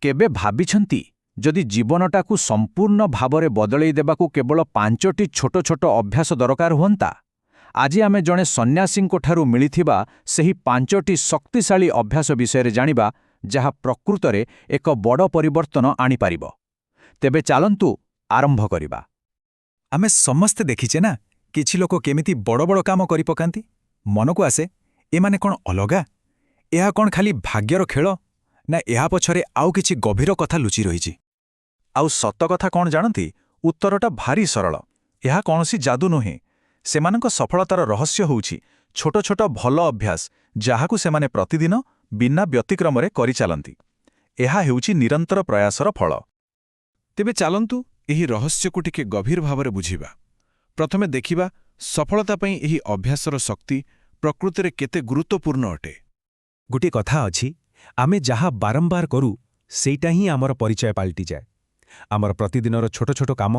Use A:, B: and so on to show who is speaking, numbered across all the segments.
A: କେବେ ଭାବିଛନ୍ତି ଯଦି ଜୀବନଟାକୁ ସମ୍ପୂର୍ଣ୍ଣ ଭାବରେ ବଦଳେଇ ଦେବାକୁ କେବଳ 5ଟି ଛୋଟ ଛୋଟ ଅଭ୍ୟାସ ଦରକାର ହୁଅନ୍ତା? ଆଜି ଆମେ ଜଣେ ସନ୍ନ୍ୟାସୀଙ୍କଠାରୁ ମିଳିଥିବା ସେହି 5ଟି ଶକ୍ତିଶାଳୀ ଅଭ୍ୟାସ ବିଷୟରେ ଜାଣିବା, ଯାହା ପ୍ରକୃତରେ ଏକ ବଡ଼ ପରିବର୍ତ୍ତନ ଆଣିପାରିବ। ତେବେ ଚାଲନ୍ତୁ ଆରମ୍ଭ କରିବା।
B: ଆମେ ସମସ୍ତେ ଦେଖିଛେ ନା, କିଛି ଲୋକ କେମିତି ବଡ଼ ବଡ଼ କାମ କରିପକାନ୍ତି। ମନକୁ ଆସେ, ଏମାନେ କ'ଣ ଅଲଗା? ଏହା କ'ଣ ଖାଲି ଭାଗ୍ୟର ଖେଳ, ନା ଏହା ପଛରେ ଆଉ କିଛି ଗଭୀର କଥା ଲୁଚି ରହିଛି?
C: ଆଉ ସତ କଥା କ'ଣ ଜାଣନ୍ତି? ଉତ୍ତରଟା ଭାରି ସରଳ। ଏହା କୌଣସି ଯାଦୁ ନୁହେଁ। ସେମାନଙ୍କ ସଫଳତାର ରହସ୍ୟ ହେଉଛି ଛୋଟ ଛୋଟ ଭଲ ଅଭ୍ୟାସ, ଯାହାକୁ ସେମାନେ ପ୍ରତିଦିନ ବିନା ବ୍ୟତିକ୍ରମରେ କରିଚାଲନ୍ତି। ଏହା ହେଉଛି ନିରନ୍ତର ପ୍ରୟାସର ଫଳ।
D: ତେବେ ଚାଲନ୍ତୁ ଏହି ରହସ୍ୟକୁ ଟିକେ ଗଭୀର ଭାବରେ ବୁଝିବା। ପ୍ରଥମେ ଦେଖିବା ସଫଳତା ପାଇଁ ଏହି ଅଭ୍ୟାସର ଶକ୍ତି ପ୍ରକୃତିରେ କେତେ ଗୁରୁତ୍ୱପୂର୍ଣ୍ଣ ଅଟେ।
B: ଗୋଟିଏ କଥା ଅଛି, ଆମେ ଯାହା ବାରମ୍ବାର କରୁ ସେଇଟା ହିଁ ଆମର ପରିଚୟ ପାଲଟିଯାଏ। ଆମର ପ୍ରତିଦିନର ଛୋଟ ଛୋଟ କାମ,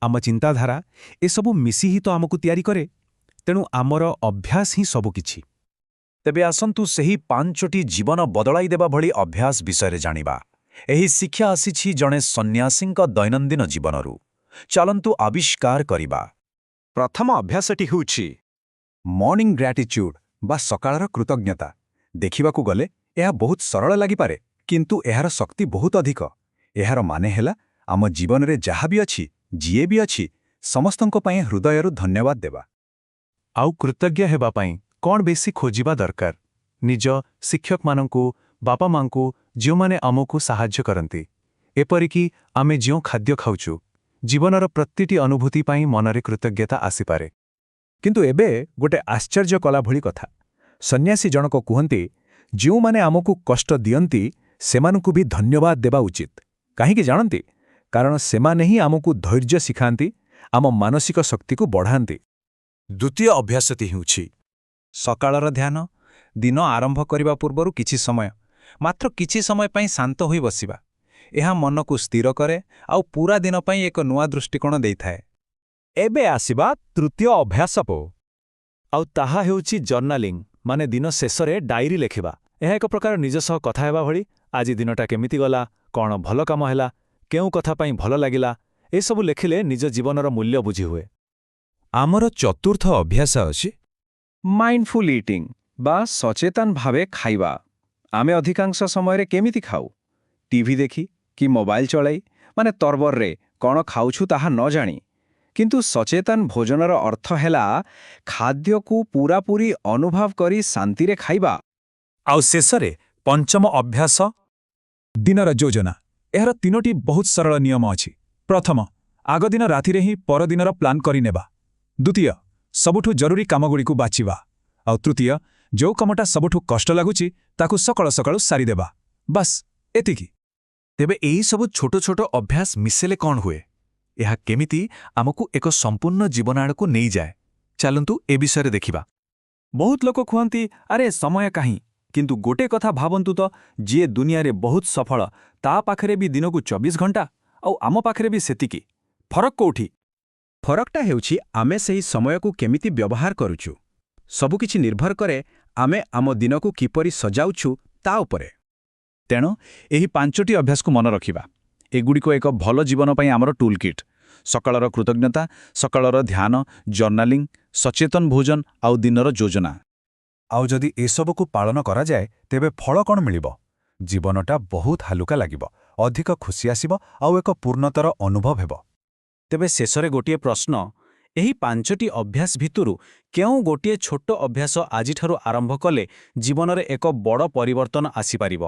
B: ଆମ ଚିନ୍ତାଧାରା, ଏସବୁ ମିଶି ହିଁ ତ ଆମକୁ ତିଆରି କରେ। ତେଣୁ ଆମର ଅଭ୍ୟାସ ହିଁ ସବୁକିଛି।
A: ତେବେ ଆସନ୍ତୁ ସେହି 5ଟି ଜୀବନ ବଦଳାଇ ଦେବା ଭଳି ଅଭ୍ୟାସ ବିଷୟରେ ଜାଣିବା। ଏହି ଶିକ୍ଷା ଆସିଛି ଜଣେ ସନ୍ନ୍ୟାସୀଙ୍କ ଦୈନନ୍ଦିନ ଜୀବନରୁ। ଚାଲନ୍ତୁ ଆବିଷ୍କାର କରିବା।
C: ପ୍ରଥମ ଅଭ୍ୟାସଟି ହେଉଛି
B: ମର୍ଣ୍ଣିଂ ଗ୍ରାଟିଚ୍ୟୁଡ୍ ବା ସକାଳର କୃତଜ୍ଞତା। ଦେଖିବାକୁ ଗଲେ ଏହା ବହୁତ ସରଳ ଲାଗିପାରେ, କିନ୍ତୁ ଏହାର ଶକ୍ତି ବହୁତ ଅଧିକ। ଏହାର ମାନେ ହେଲା ଆମ ଜୀବନରେ ଯାହା ବି ଅଛି, ଯିଏ ବି ଅଛି, ସମସ୍ତଙ୍କ ପାଇଁ ହୃଦୟରୁ ଧନ୍ୟବାଦ ଦେବା।
C: ଆଉ କୃତଜ୍ଞ ହେବା ପାଇଁ କ'ଣ ବେଶୀ ଖୋଜିବା ଦରକାର? ନିଜ ଶିକ୍ଷକମାନଙ୍କୁ, ବାପାମାଙ୍କୁ, ଯେଉଁମାନେ ଆମକୁ ସାହାଯ୍ୟ କରନ୍ତି। ଏପରିକି ଆମେ ଯେଉଁ ଖାଦ୍ୟ ଖାଉଛୁ, ଜୀବନର ପ୍ରତିଟି ଅନୁଭୂତି ପାଇଁ ମନରେ କୃତଜ୍ଞତା ଆସିପାରେ।
B: କିନ୍ତୁ ଏବେ ଗୋଟେ ଆଶ୍ଚର୍ଯ୍ୟ କଲା ଭଳି କଥା। ସନ୍ନ୍ୟାସୀ ଜଣକ କୁହନ୍ତି, ଯେଉଁମାନେ ଆମକୁ କଷ୍ଟ ଦିଅନ୍ତି ସେମାନଙ୍କୁ ବି ଧନ୍ୟବାଦ ଦେବା ଉଚିତ। କାହିଁକି ଜାଣନ୍ତି? କାରଣ ସେମାନେ ହିଁ ଆମକୁ ଧୈର୍ଯ୍ୟ ଶିଖାନ୍ତି, ଆମ ମାନସିକ ଶକ୍ତିକୁ ବଢ଼ାନ୍ତି।
C: ଦ୍ୱିତୀୟ ଅଭ୍ୟାସଟି ହେଉଛି ସକାଳର ଧ୍ୟାନ। ଦିନ ଆରମ୍ଭ କରିବା ପୂର୍ବରୁ କିଛି ସମୟ, ମାତ୍ର କିଛି ସମୟ ପାଇଁ ଶାନ୍ତ ହୋଇ ବସିବା। ଏହା ମନକୁ ସ୍ଥିର କରେ ଆଉ ପୁରା ଦିନ ପାଇଁ ଏକ ନୂଆ ଦୃଷ୍ଟିକୋଣ ଦେଇଥାଏ।
A: ଏବେ ଆସିବା ତୃତୀୟ ଅଭ୍ୟାସକୁ। ଆଉ ତାହା ହେଉଛି ଜର୍ନାଲିଂ, ମାନେ ଦିନ ଶେଷରେ ଡାଏରୀ ଲେଖିବା। ଏହା ଏକ ପ୍ରକାର ନିଜ ସହ କଥା ହେବା ଭଳି। ଆଜି ଦିନଟା କେମିତି ଗଲା, କ'ଣ ଭଲ କାମ ହେଲା, କେଉଁ କଥା ପାଇଁ ଭଲ ଲାଗିଲା, ଏସବୁ ଲେଖିଲେ ନିଜ ଜୀବନର ମୂଲ୍ୟ ବୁଝିହୁଏ।
B: ଆମର ଚତୁର୍ଥ ଅଭ୍ୟାସ ଅଛି
A: ମାଇଣ୍ଡଫୁଲ୍ ଇଟିଂ ବା ସଚେତନ ଭାବେ ଖାଇବା। ଆମେ ଅଧିକାଂଶ ସମୟରେ କେମିତି ଖାଉ? ଟିଭି ଦେଖି କି ମୋବାଇଲ ଚଳାଇ, ମାନେ ତରବରରେ କ'ଣ ଖାଉଛୁ ତାହା ନ ଜାଣି। କିନ୍ତୁ ସଚେତନ ଭୋଜନର ଅର୍ଥ ହେଲା ଖାଦ୍ୟକୁ ପୂରାପୂରି ଅନୁଭବ କରି ଶାନ୍ତିରେ ଖାଇବା।
B: ଆଉ ଶେଷରେ ପଞ୍ଚମ ଅଭ୍ୟାସ, ଦିନର ଯୋଜନା। ଏହାର 3ଟି ବହୁତ ସରଳ ନିୟମ ଅଛି। ପ୍ରଥମ, ଆଗଦିନ ରାତିରେ ହିଁ ପରଦିନର ପ୍ଲାନ୍ କରିନେବା। ଦ୍ୱିତୀୟ, ସବୁଠୁ ଜରୁରୀ କାମଗୁଡ଼ିକୁ ବାଛିବା। ଆଉ ତୃତୀୟ, ଯେଉଁ କାମଟା ସବୁଠୁ କଷ୍ଟ ଲାଗୁଛି ତାକୁ ସକାଳୁ ସକାଳୁ ସାରିଦେବା। ବାସ୍ ଏତିକି।
C: ତେବେ ଏହି ସବୁ ଛୋଟ ଛୋଟ ଅଭ୍ୟାସ ମିଶିଲେ କ'ଣ ହୁଏ? ଏହା କେମିତି ଆମକୁ ଏକ ସମ୍ପୂର୍ଣ୍ଣ ଜୀବନ ଆଡ଼କୁ ନେଇଯାଏ? ଚାଲନ୍ତୁ ଏ ବିଷୟରେ ଦେଖିବା।
A: ବହୁତ ଲୋକ କୁହନ୍ତି, ଆରେ ସମୟ କାହିଁ? କିନ୍ତୁ ଗୋଟେ କଥା ଭାବନ୍ତୁ ତ, ଯିଏ ଦୁନିଆରେ ବହୁତ ସଫଳ, ତା ପାଖରେ ବି ଦିନକୁ 24 ଘଣ୍ଟା, ଆଉ ଆମ ପାଖରେ ବି ସେତିକି। ଫରକ କୋଉଠି? ଫରକଟା ହେଉଛି ଆମେ ସେହି ସମୟକୁ କେମିତି ବ୍ୟବହାର କରୁଛୁ। ସବୁକିଛି ନିର୍ଭର କରେ ଆମେ ଆମ ଦିନକୁ କିପରି ସଜାଉଛୁ ତା ଉପରେ। ତେଣୁ ଏହି 5ଟି ଅଭ୍ୟାସକୁ ମନେ ରଖିବା। ଏଗୁଡ଼ିକ ଏକ ଭଲ ଜୀବନ ପାଇଁ ଆମର ଟୁଲ୍ କିଟ୍। ସକାଳର କୃତଜ୍ଞତା, ସକାଳର ଧ୍ୟାନ, ଜର୍ନାଲିଂ, ସଚେତନ ଭୋଜନ ଆଉ ଦିନର ଯୋଜନା।
B: ଆଉ ଯଦି ଏସବୁକୁ ପାଳନ କରାଯାଏ, ତେବେ ଫଳ କ'ଣ ମିଳିବ? ଜୀବନଟା ବହୁତ ହାଲୁକା ଲାଗିବ, ଅଧିକ ଖୁସି ଆସିବ ଆଉ ଏକ ପୂର୍ଣ୍ଣତର ଅନୁଭବ ହେବ।
A: ତେବେ ଶେଷରେ ଗୋଟିଏ ପ୍ରଶ୍ନ, ଏହି 5ଟି ଅଭ୍ୟାସ ଭିତରୁ କେଉଁ ଗୋଟିଏ ଛୋଟ ଅଭ୍ୟାସ ଆଜିଠାରୁ ଆରମ୍ଭ କଲେ ଜୀବନରେ ଏକ ବଡ଼ ପରିବର୍ତ୍ତନ ଆସିପାରିବ?